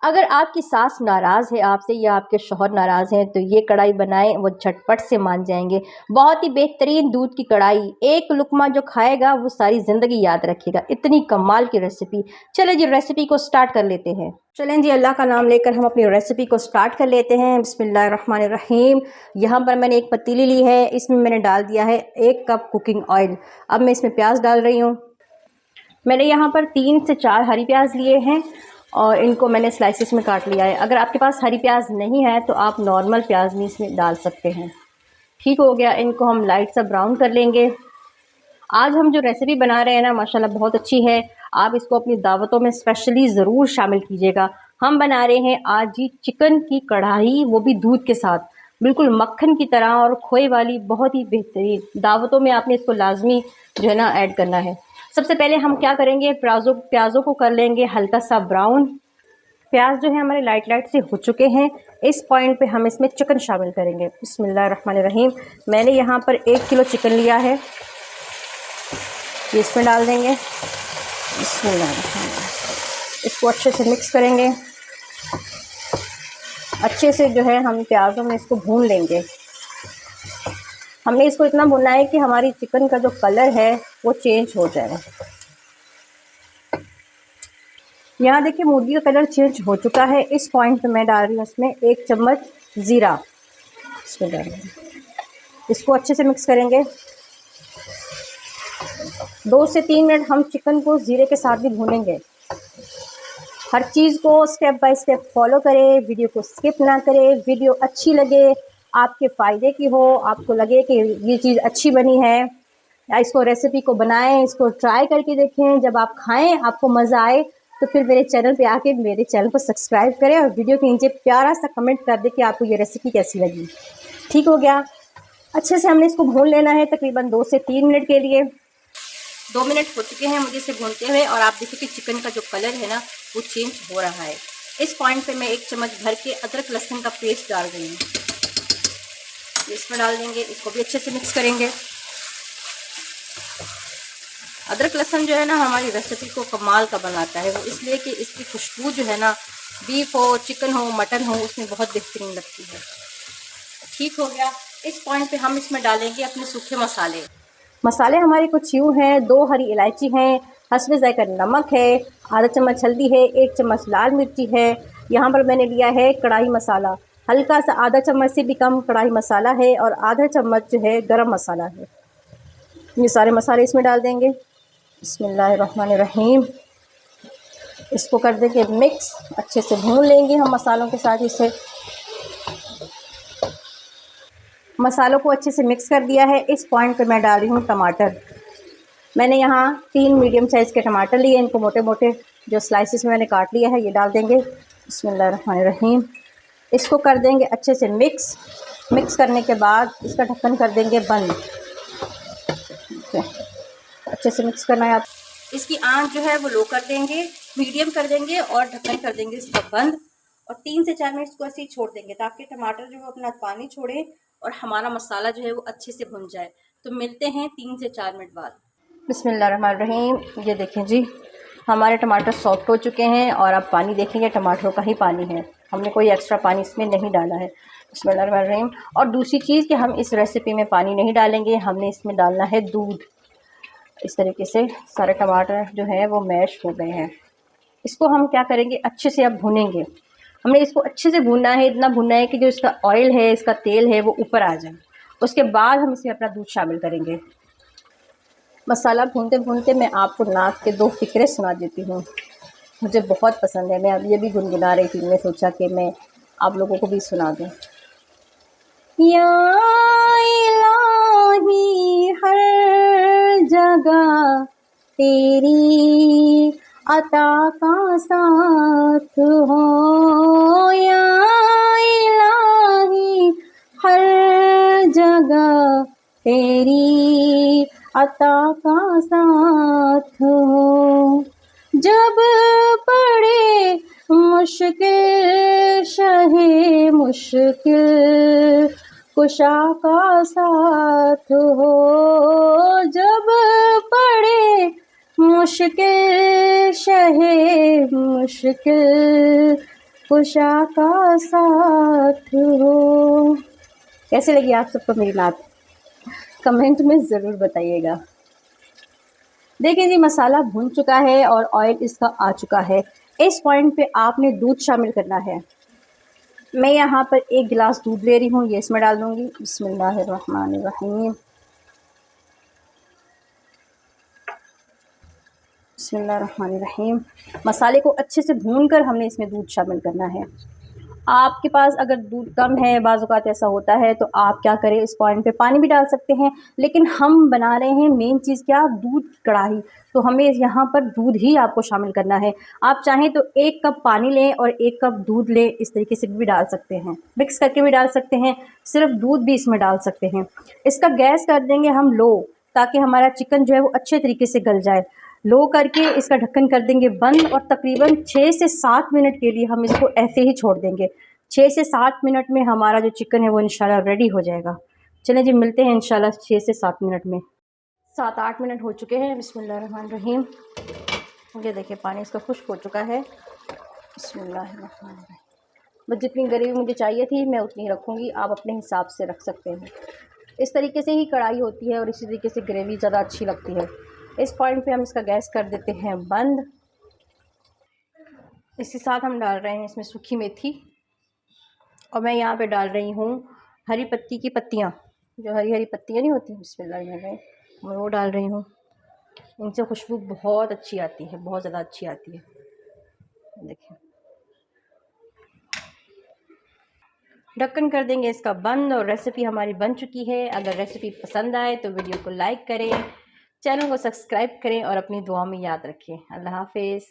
अगर आपकी सास नाराज़ है आपसे या आपके शौहर नाराज़ हैं तो ये कढ़ाई बनाएं, वो झटपट से मान जाएंगे। बहुत ही बेहतरीन दूध की कढ़ाई, एक लुकमा जो खाएगा वो सारी ज़िंदगी याद रखेगा। इतनी कमाल की रेसिपी। चलें जी रेसिपी को स्टार्ट कर लेते हैं। चलें जी अल्लाह का नाम लेकर हम अपनी रेसिपी को स्टार्ट कर लेते हैं। बिस्मिल्लाहिर्रहमानिर्रहीम। यहाँ पर मैंने एक पतीली ली है, इसमें मैंने डाल दिया है 1 कप कुकिंग ऑयल। अब मैं इसमें प्याज डाल रही हूँ। मैंने यहाँ पर 3 से 4 हरी प्याज लिए हैं और इनको मैंने स्लाइसिस में काट लिया है। अगर आपके पास हरी प्याज नहीं है तो आप नॉर्मल प्याज भी इसमें डाल सकते हैं। ठीक हो गया, इनको हम लाइट सा ब्राउन कर लेंगे। आज हम जो रेसिपी बना रहे हैं ना माशाल्लाह बहुत अच्छी है। आप इसको अपनी दावतों में स्पेशली ज़रूर शामिल कीजिएगा। हम बना रहे हैं आज जी चिकन की कढ़ाई, वो भी दूध के साथ, बिल्कुल मक्खन की तरह और खोए वाली, बहुत ही बेहतरीन। दावतों में आपने इसको लाजमी जो है ना ऐड करना है। सबसे पहले हम क्या करेंगे, प्याज़ों को कर लेंगे हल्का सा ब्राउन। प्याज जो है हमारे लाइट लाइट से हो चुके हैं। इस पॉइंट पे हम इसमें चिकन शामिल करेंगे। बिस्मिल्लाहिर्रहमानिर्रहीम। मैंने यहाँ पर 1 किलो चिकन लिया है, ये इसमें डाल देंगे। बिस्मिल्लाहिर्रहमानिर्रहीम। इसको अच्छे से मिक्स करेंगे। अच्छे से जो है हम प्याज़ों में इसको भून लेंगे। हमने इसको इतना भूनना है कि हमारी चिकन का जो कलर है वो चेंज हो जाए। यहाँ देखिए मुर्गी का कलर चेंज हो चुका है। इस पॉइंट पे मैं डाल रही हूँ इसमें 1 चम्मच ज़ीरा। इसमें डाल देंगे, इसको अच्छे से मिक्स करेंगे। 2 से 3 मिनट हम चिकन को ज़ीरे के साथ भी भूनेंगे। हर चीज़ को स्टेप बाय स्टेप फॉलो करें, वीडियो को स्किप ना करें। वीडियो अच्छी लगे, आपके फ़ायदे की हो, आपको लगे कि ये चीज़ अच्छी बनी है, या इसको रेसिपी को बनाएं, इसको ट्राई करके देखें। जब आप खाएं आपको मज़ा आए तो फिर मेरे चैनल पे आके मेरे चैनल को सब्सक्राइब करें और वीडियो के नीचे प्यारा सा कमेंट कर दें कि आपको ये रेसिपी कैसी लगी। ठीक हो गया, अच्छे से हमने इसको भून लेना है तकरीबन 2 से 3 मिनट के लिए। 2 मिनट हो चुके हैं मुझे इसे भूनते हुए और आप देखिए कि चिकन का जो कलर है ना वो चेंज हो रहा है। इस पॉइंट पे मैं 1 चम्मच भर के अदरक लहसुन का पेस्ट डाल रही हूँ, इसमें डाल देंगे। इसको भी अच्छे से मिक्स करेंगे। अदरक लहसुन जो है ना हमारी रेसिपी को कमाल का बनाता है, वो इसलिए कि इसकी खुशबू जो है ना बीफ हो, चिकन हो, मटन हो, उसमें बहुत बेहतरीन लगती है। ठीक हो गया, इस पॉइंट पे हम इसमें डालेंगे अपने सूखे मसाले। मसाले हमारे कुछ यूँ हैं, 2 हरी इलायची हैं, हस्बे ज़ायक़ा नमक है, आधा चम्मच हल्दी है, 1 चम्मच लाल मिर्ची है। यहाँ पर मैंने लिया है कढ़ाई मसाला, हल्का सा आधा चम्मच से भी कम कढ़ाई मसाला है और आधा चम्मच जो है गरम मसाला है। ये सारे मसाले इसमें डाल देंगे। बिस्मिल्लाहिर्रहमानिर्रहीम। इसको कर देंगे मिक्स, अच्छे से भून लेंगे हम मसालों के साथ। इसे मसालों को अच्छे से मिक्स कर दिया है। इस पॉइंट पे मैं डाल रही हूँ टमाटर। मैंने यहाँ 3 मीडियम साइज़ के टमाटर लिए, इनको मोटे मोटे जो स्लाइसिस में मैंने काट लिया है ये डाल देंगे। बिस्मिल्लाहिर्रहमानिर्रहीम। इसको कर देंगे अच्छे से मिक्स करने के बाद इसका ढक्कन कर देंगे बंद। अच्छे से मिक्स करना है। आप इसकी आंच जो है वो लो कर देंगे, मीडियम कर देंगे और ढक्कन कर देंगे इसका बंद और 3 से 4 मिनट इसको ऐसे ही छोड़ देंगे ताकि टमाटर जो है अपना पानी छोड़े और हमारा मसाला जो है वो अच्छे से भुन जाए। तो मिलते हैं 3 से 4 मिनट बाद। बिस्मिल्लाहिर्रहमानिर्रहीम। ये देखें जी हमारे टमाटर सॉफ्ट हो चुके हैं और आप पानी देखेंगे टमाटरों का ही पानी है, हमने कोई एक्स्ट्रा पानी इसमें नहीं डाला है। बिस्मिल्लाहिर्रहमानिर्रहीम। और दूसरी चीज़ कि हम इस रेसिपी में पानी नहीं डालेंगे, हमने इसमें डालना है दूध। इस तरीके से सारे टमाटर जो हैं वो मैश हो गए हैं। इसको हम क्या करेंगे, अच्छे से अब भूनेंगे। हमने इसको अच्छे से भूनना है, इतना भूनना है कि जो इसका ऑयल है, इसका तेल है वो ऊपर आ जाए। उसके बाद हम इसमें अपना दूध शामिल करेंगे। मसाला भूनते भूनते मैं आपको नात के 2 फ़िक्रे सुना देती हूँ, मुझे बहुत पसंद है। मैं अब ये भी गुनगुना रही थी, मैं सोचा कि मैं आप लोगों को भी सुना दूँ। या इलाही हर जगह तेरी अता का साथ हो, या इलाही हर जगह तेरी अता का साथ हो। जब पड़े मुश्किल शहे मुश्किल कुशा का साथ हो, जब पड़े मुश्किल शहे मुश्किल उषा का साथ हो। कैसे लगी आप सबको मेरी बात, कमेंट में ज़रूर बताइएगा। देखिए जी, मसाला भुन चुका है और ऑयल इसका आ चुका है। इस पॉइंट पे आपने दूध शामिल करना है। मैं यहाँ पर 1 गिलास दूध ले रही हूँ, ये इसमें डाल दूँगी। बिस्मिल्लाहिर्रहमानिर्रहीम, बिस्मिल्लाहिर्रहमानिर्रहीम। मसाले को अच्छे से भूनकर हमने इसमें दूध शामिल करना है। आपके पास अगर दूध कम है, बाज़ औक़ात ऐसा होता है, तो आप क्या करें, इस पॉइंट पे पानी भी डाल सकते हैं। लेकिन हम बना रहे हैं मेन चीज़ क्या, दूध की कढ़ाई, तो हमें यहाँ पर दूध ही आपको शामिल करना है। आप चाहें तो 1 कप पानी लें और 1 कप दूध लें, इस तरीके से भी डाल सकते हैं, मिक्स करके भी डाल सकते हैं, सिर्फ दूध भी इसमें डाल सकते हैं। इसका गैस कर देंगे हम लो, ताकि हमारा चिकन जो है वो अच्छे तरीके से गल जाए। लो करके इसका ढक्कन कर देंगे बंद और तकरीबन 6 से 7 मिनट के लिए हम इसको ऐसे ही छोड़ देंगे। 6 से 7 मिनट में हमारा जो चिकन है वो इंशाल्लाह रेडी हो जाएगा। चलें जी, मिलते हैं इंशाल्लाह 6 से 7 मिनट में। 7-8 मिनट हो चुके हैं। बिस्मिल्लाहिर्रहमानिर्रहीम। ये देखिए पानी इसका खुश्क हो चुका है। बिस्मिल्लाहिर्रहमानिर्रहीम। बस जितनी ग्रेवी मुझे चाहिए थी मैं उतनी रखूँगी, आप अपने हिसाब से रख सकते हैं। इस तरीके से ही कढ़ाई होती है और इसी तरीके से ग्रेवी ज़्यादा अच्छी लगती है। इस पॉइंट पे हम इसका गैस कर देते हैं बंद। इसके साथ हम डाल रहे हैं इसमें सूखी मेथी और मैं यहाँ पे डाल रही हूँ हरी पत्ती की पत्तियाँ, जो हरी हरी पत्तियाँ नहीं होती, बिस्मिल्लाह, मैं वो डाल रही हूँ। इनसे खुशबू बहुत अच्छी आती है, बहुत ज़्यादा अच्छी आती है। देखिए, ढक्कन कर देंगे इसका बंद और रेसिपी हमारी बन चुकी है। अगर रेसिपी पसंद आए तो वीडियो को लाइक करें, चैनल को सब्सक्राइब करें और अपनी दुआ में याद रखें। अल्लाह हाफ़िज़।